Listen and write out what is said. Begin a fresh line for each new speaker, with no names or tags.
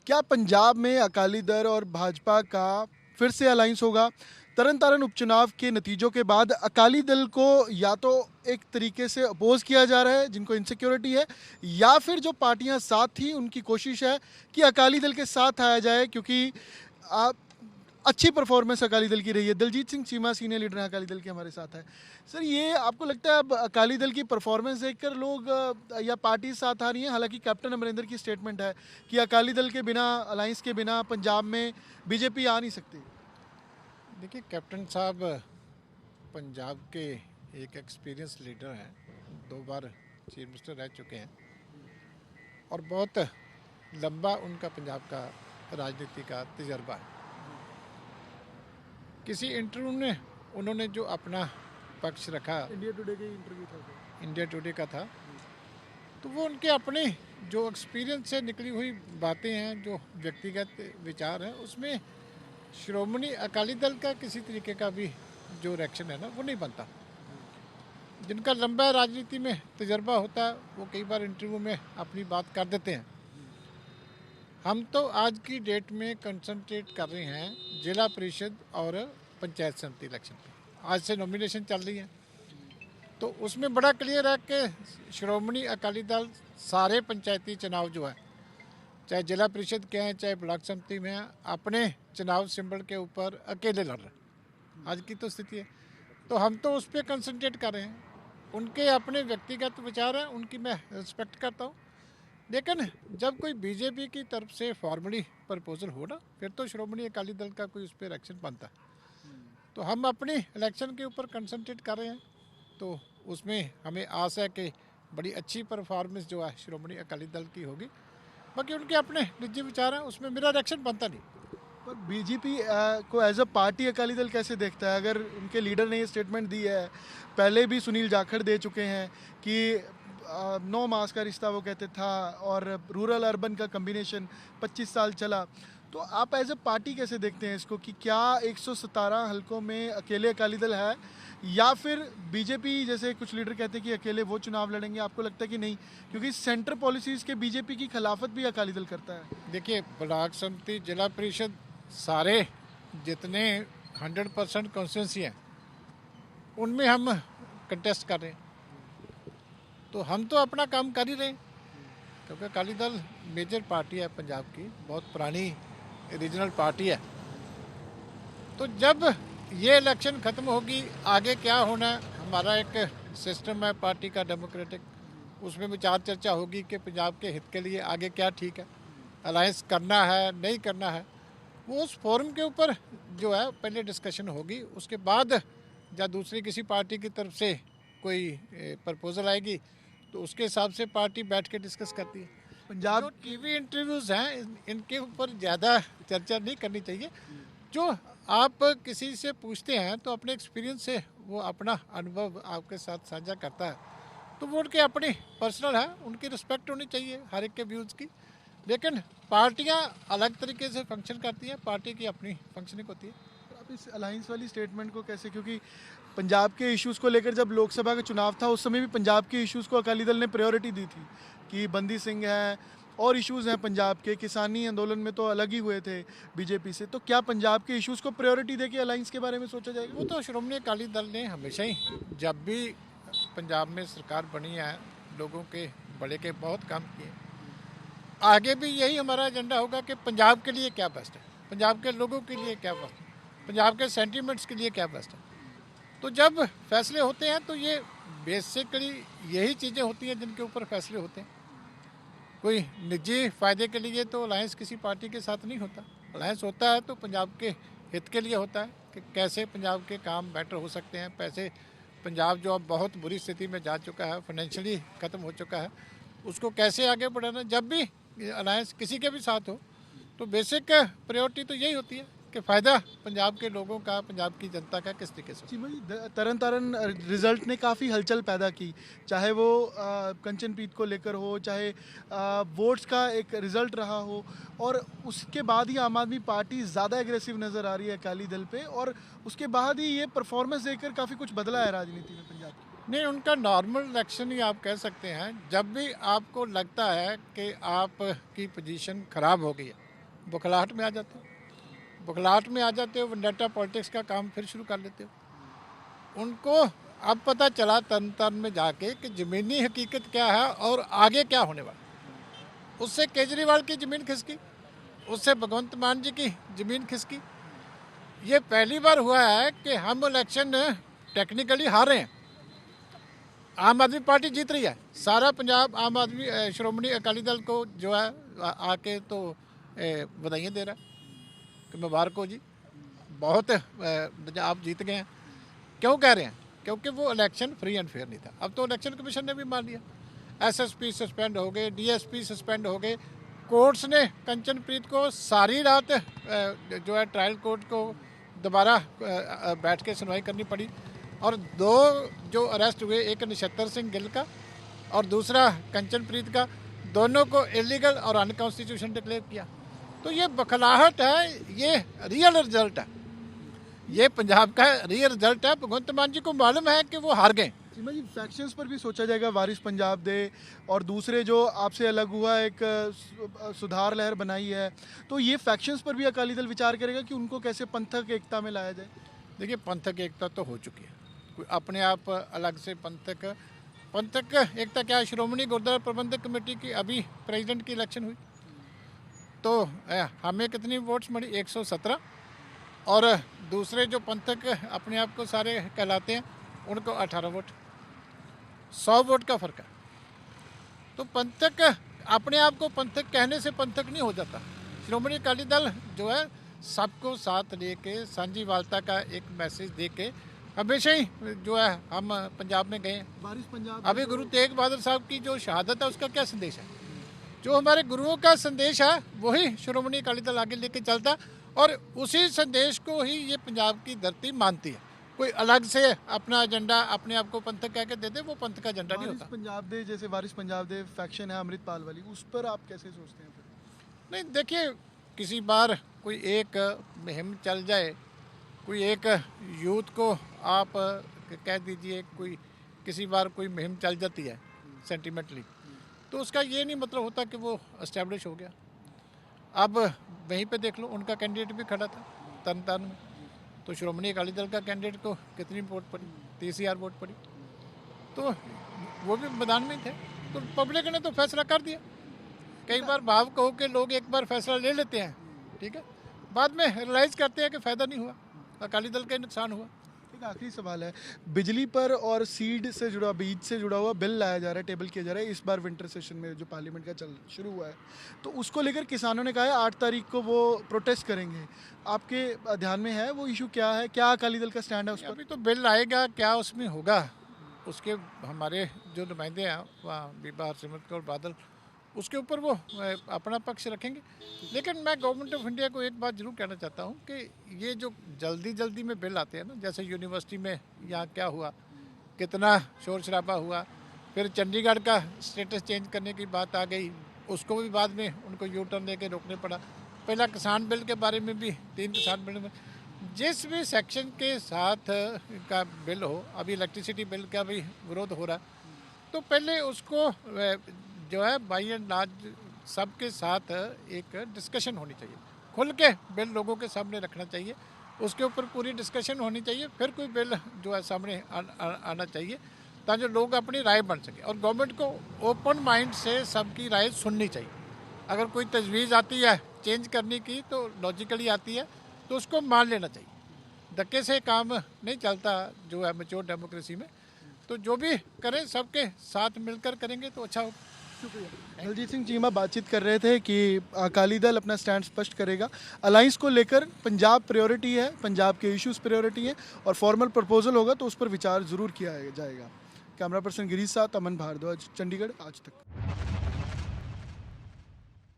क्या पंजाब में अकाली दल और भाजपा का फिर से अलायंस होगा? तरन तारण उपचुनाव के नतीजों के बाद अकाली दल को या तो एक तरीके से अपोज किया जा रहा है जिनको इनसिक्योरिटी है, या फिर जो पार्टियां साथ थी उनकी कोशिश है कि अकाली दल के साथ आया जाए, क्योंकि आप अच्छी परफॉर्मेंस अकाली दल की रही है। दलजीत सिंह चीमा सीनियर लीडर हैं अकाली दल के, हमारे साथ है। सर, ये आपको लगता है अब अकाली दल की परफॉर्मेंस देखकर लोग या पार्टी साथ आ रही हैं? हालांकि कैप्टन अमरिंदर की स्टेटमेंट है कि अकाली दल के बिना, अलायंस के बिना पंजाब में बीजेपी आ नहीं सकती।
देखिए, कैप्टन साहब पंजाब के एक एक्सपीरियंस लीडर हैं। 2 बार चीफ मिनिस्टर रह चुके हैं और बहुत लंबा उनका पंजाब का राजनीति का तजर्बा है। किसी इंटरव्यू में उन्होंने जो अपना पक्ष रखा,
इंडिया टुडे के इंटरव्यू था,
इंडिया टुडे का था, तो वो उनके अपने जो एक्सपीरियंस से निकली हुई बातें हैं, जो व्यक्तिगत विचार हैं, उसमें श्रोमणी अकाली दल का किसी तरीके का भी जो रिएक्शन है ना, वो नहीं बनता। जिनका लंबा राजनीति में तजर्बा होता है वो कई बार इंटरव्यू में अपनी बात कर देते हैं। हम तो आज की डेट में कंसंट्रेट कर रहे हैं जिला परिषद और पंचायत समिति इलेक्शन पे। आज से नॉमिनेशन चल रही है, तो उसमें बड़ा क्लियर है कि श्रोमणी अकाली दल सारे पंचायती चुनाव जो है, चाहे जिला परिषद के हैं चाहे ब्लॉक समिति में हैं, अपने चुनाव सिंबल के ऊपर अकेले लड़ रहे हैं। आज की तो स्थिति है, तो हम तो उस पर कंसंट्रेट कर रहे हैं। उनके अपने व्यक्तिगत विचार हैं, उनकी मैं रिस्पेक्ट करता हूँ, लेकिन जब कोई बीजेपी की तरफ से फॉर्मली प्रपोजल हो ना, फिर तो श्रोमणी अकाली दल का कोई उस पर एक्शन बनता है। तो हम अपने इलेक्शन के ऊपर कंसंट्रेट कर रहे हैं, तो उसमें हमें आस है कि बड़ी अच्छी परफॉर्मेंस जो है श्रोमणी अकाली दल की होगी। बाकी उनके अपने निजी विचार हैं, उसमें मेरा रिएक्शन बनता नहीं।
पर बीजेपी को as a party Akali Dal कैसे देखता है? अगर उनके लीडर ने ये स्टेटमेंट दी है, पहले भी सुनील जाखड़ दे चुके हैं कि 9 मास का रिश्ता वो कहते था, और रूरल अर्बन का कम्बिनेशन 25 साल चला, तो आप एज अ पार्टी कैसे देखते हैं इसको कि क्या 117 हलकों में अकेले अकाली दल है, या फिर बीजेपी जैसे कुछ लीडर कहते हैं कि अकेले वो चुनाव लड़ेंगे? आपको लगता है कि नहीं, क्योंकि सेंटर पॉलिसीज़ के बीजेपी की खिलाफत भी अकाली दल करता है?
देखिए, ब्लॉक समिति, जिला परिषद, सारे जितने 100% कॉन्स्टिट्यूंसी हैं उनमें हम कंटेस्ट कर रहे हैं, तो हम तो अपना काम कर ही रहे हैं, क्योंकि अकाली दल मेजर पार्टी है पंजाब की, बहुत पुरानी रीजनल पार्टी है। तो जब ये इलेक्शन ख़त्म होगी, आगे क्या होना है, हमारा एक सिस्टम है पार्टी का डेमोक्रेटिक, उसमें विचार चर्चा होगी कि पंजाब के हित के लिए आगे क्या ठीक है, अलायंस करना है नहीं करना है। वो उस फोरम के ऊपर जो है पहले डिस्कशन होगी, उसके बाद या दूसरी किसी पार्टी की तरफ से कोई प्रपोजल आएगी तो उसके हिसाब से पार्टी बैठ के डिस्कस करती है।
पंजाब
जो टीवी इंटरव्यूज़ हैं इनके ऊपर ज़्यादा चर्चा नहीं करनी चाहिए। जो आप किसी से पूछते हैं तो अपने एक्सपीरियंस से वो अपना अनुभव आपके साथ साझा करता है, तो वो उनके अपने पर्सनल है, उनकी रिस्पेक्ट होनी चाहिए हर एक के व्यूज़ की। लेकिन पार्टियां अलग तरीके से फंक्शन करती हैं, पार्टी की अपनी फंक्शनिंग होती है।
आप इस अलायंस वाली स्टेटमेंट को कैसे, क्योंकि पंजाब के इश्यूज़ को लेकर जब लोकसभा का चुनाव था उस समय भी पंजाब के इश्यूज़ को अकाली दल ने प्रायोरिटी दी थी कि बंदी सिंह है और इश्यूज़ हैं पंजाब के, किसानी आंदोलन में तो अलग ही हुए थे बीजेपी से, तो क्या पंजाब के इश्यूज़ को प्रायोरिटी देके अलायंस के बारे में सोचा जाएगा?
वो तो श्रोमणी अकाली दल ने हमेशा ही, जब भी पंजाब में सरकार बनी है, लोगों के बड़े के बहुत काम किए। आगे भी यही हमारा एजेंडा होगा कि पंजाब के लिए क्या बेस्ट है, पंजाब के लोगों के लिए क्या बेस्ट है, पंजाब के सेंटीमेंट्स के लिए क्या बेस्ट है। तो जब फैसले होते हैं तो ये बेसिकली यही चीज़ें होती हैं जिनके ऊपर फैसले होते हैं। कोई निजी फ़ायदे के लिए तो अलायंस किसी पार्टी के साथ नहीं होता। अलायंस होता है तो पंजाब के हित के लिए होता है कि कैसे पंजाब के काम बेटर हो सकते हैं, पैसे पंजाब जो अब बहुत बुरी स्थिति में जा चुका है, फाइनेंशियली ख़त्म हो चुका है, उसको कैसे आगे बढ़ाना। जब भी अलायंस किसी के भी साथ हो तो बेसिक प्रायोरिटी तो यही होती है कि फ़ायदा पंजाब के लोगों का, पंजाब की जनता का किस तरीके से।
जी भाई, तरन तारण रिजल्ट ने काफ़ी हलचल पैदा की, चाहे वो कंचनप्रीत को लेकर हो, चाहे वोट्स का एक रिजल्ट रहा हो, और उसके बाद ही आम आदमी पार्टी ज़्यादा एग्रेसिव नज़र आ रही है अकाली दल पे, और उसके बाद ही ये परफॉर्मेंस देखकर काफ़ी कुछ बदला है राजनीति में पंजाब की।
नहीं, उनका नॉर्मल इलेक्शन ही आप कह सकते हैं। जब भी आपको लगता है कि आपकी पोजीशन ख़राब हो गई है, बुखलाहट में आ जाते हो, बुखलाहट में आ जाते हो, वेंडेटा पॉलिटिक्स का काम फिर शुरू कर लेते हो। उनको अब पता चला तन तन में जाके कि ज़मीनी हकीकत क्या है और आगे क्या होने वाला। उससे केजरीवाल की ज़मीन खिसकी, उससे भगवंत मान जी की ज़मीन खिसकी। ये पहली बार हुआ है कि हम इलेक्शन टेक्निकली हारे हैं, आम आदमी पार्टी जीत रही है। सारा पंजाब आम आदमी श्रोमणी अकाली दल को जो है आके तो बधाइयाँ दे रहा है कि मुबारक हो जी, बहुत आप जीत गए हैं। क्यों कह रहे हैं? क्योंकि वो इलेक्शन फ्री एंड फेयर नहीं था। अब तो इलेक्शन कमीशन ने भी मान लिया, एसएसपी सस्पेंड हो गए, डीएसपी सस्पेंड हो गए। कोर्ट्स ने कंचनप्रीत को सारी रात जो है ट्रायल कोर्ट को दोबारा बैठ के सुनवाई करनी पड़ी, और दो जो अरेस्ट हुए, एक नक्षत्र सिंह गिल का और दूसरा कंचनप्रीत का, दोनों को इलीगल और अनकॉन्स्टिट्यूशन डिक्लेयर किया। तो ये बखलाहट है, ये रियल रिजल्ट है, ये पंजाब का रियल रिजल्ट है। भगवंत मान जी को मालूम है कि वो हार गए।
चीमा जी, फैक्शंस पर भी सोचा जाएगा, वारिस पंजाब दे और दूसरे जो आपसे अलग हुआ एक सुधार लहर बनाई है, तो ये फैक्शंस पर भी अकाली दल विचार करेगा कि उनको कैसे पंथक एकता में लाया जाए?
देखिए, पंथक एकता तो हो चुकी है, कोई अपने आप अलग से पंथक एकता क्या है? श्रोमणी गुरुद्वारा प्रबंधक कमेटी की अभी प्रेसिडेंट की इलेक्शन हुई तो हमें कितनी वोट्स मिली? 117, और दूसरे जो पंथक अपने आप को सारे कहलाते हैं उनको 18 वोट, 100 वोट का फर्क है। तो पंथक अपने आप को पंथक कहने से पंथक नहीं हो जाता। श्रोमणी अकाली दल जो है सबको साथ लेके साझीवालता का एक मैसेज दे के हमेशा ही जो है हम पंजाब में गए।
वारिस पंजाब
अभी गुरु तेग बहादुर साहब की जो शहादत है उसका क्या संदेश है? जो हमारे गुरुओं का संदेश है वही श्रोमणी अकाली दल आगे लेके चलता है, और उसी संदेश को ही ये पंजाब की धरती मानती है। कोई अलग से अपना एजेंडा अपने आप को पंथक कह के देते, वो पंथ का एजेंडा नहीं होता।
पंजाब दे, जैसे वारिस पंजाब दे फैक्शन है अमृतपाल वाली, उस पर आप कैसे सोचते हैं फिर?
नहीं, देखिए, किसी बार कोई एक मुहिम चल जाए, कोई एक यूथ को आप कह दीजिए, कोई किसी बार कोई मुहिम चल जाती है सेंटिमेंटली, तो उसका ये नहीं मतलब होता कि वो एस्टेब्लिश हो गया। अब वहीं पे देख लो, उनका कैंडिडेट भी खड़ा था तरन में, तो श्रोमणी अकाली दल का कैंडिडेट को कितनी वोट पड़ी? 30,000 वोट पड़ी। तो वो भी मैदान में थे, तो पब्लिक ने तो फैसला कर दिया। कई बार भावुक हो के लोग एक बार फैसला ले लेते हैं, ठीक है, बाद में रियलाइज करते हैं कि फ़ायदा नहीं हुआ, अकाली दल का ही नुकसान हुआ।
एक आखिरी सवाल है, बिजली पर और सीड से जुड़ा, बीज से जुड़ा हुआ बिल लाया जा रहा है, टेबल किया जा रहा है इस बार विंटर सेशन में जो पार्लियामेंट का शुरू हुआ है, तो उसको लेकर किसानों ने कहा है 8 तारीख को वो प्रोटेस्ट करेंगे। आपके ध्यान में है वो इशू क्या है? क्या अकाली दल का स्टैंड है उस पर?
अभी तो बिल आएगा, क्या उसमें होगा, उसके हमारे जो नुमाइंदे हैं वहाँ बीबा हरसिमरत कौर बादल, उसके ऊपर वो अपना पक्ष रखेंगे। लेकिन मैं गवर्नमेंट ऑफ इंडिया को एक बात जरूर कहना चाहता हूँ कि ये जो जल्दी में बिल आते हैं ना, जैसे यूनिवर्सिटी में यहाँ क्या हुआ, कितना शोर शराबा हुआ, फिर चंडीगढ़ का स्टेटस चेंज करने की बात आ गई, उसको भी बाद में उनको यू टर्न लेके रोकने पड़ा। पहला किसान बिल के बारे में भी 3 किसान बिल में जिस भी सेक्शन के साथ का बिल हो, अभी इलेक्ट्रिसिटी बिल का भी विरोध हो रहा है, तो पहले उसको जो है बाई एंड लार्ज सबके साथ एक डिस्कशन होनी चाहिए, खुल के बिल लोगों के सामने रखना चाहिए, उसके ऊपर पूरी डिस्कशन होनी चाहिए, फिर कोई बिल जो है सामने आना चाहिए, ताकि लोग अपनी राय बन सके। और गवर्नमेंट को ओपन माइंड से सबकी राय सुननी चाहिए। अगर कोई तजवीज़ आती है चेंज करने की तो लॉजिकली आती है, तो उसको मान लेना चाहिए। धक्के से काम नहीं चलता जो है मैच्योर डेमोक्रेसी में। तो जो भी करें सबके साथ मिलकर करेंगे तो अच्छा होगा।
शुक्रिया। दलजीत सिंह चीमा बातचीत कर रहे थे कि अकाली दल अपना स्टैंड स्पष्ट करेगा, अलायंस को लेकर पंजाब प्रायोरिटी है, पंजाब के इश्यूज प्रायोरिटी है, और फॉर्मल प्रपोजल होगा तो उस पर विचार ज़रूर किया जाएगा। कैमरा पर्सन गिरीश साथ अमन भारद्वाज, चंडीगढ़, आज तक।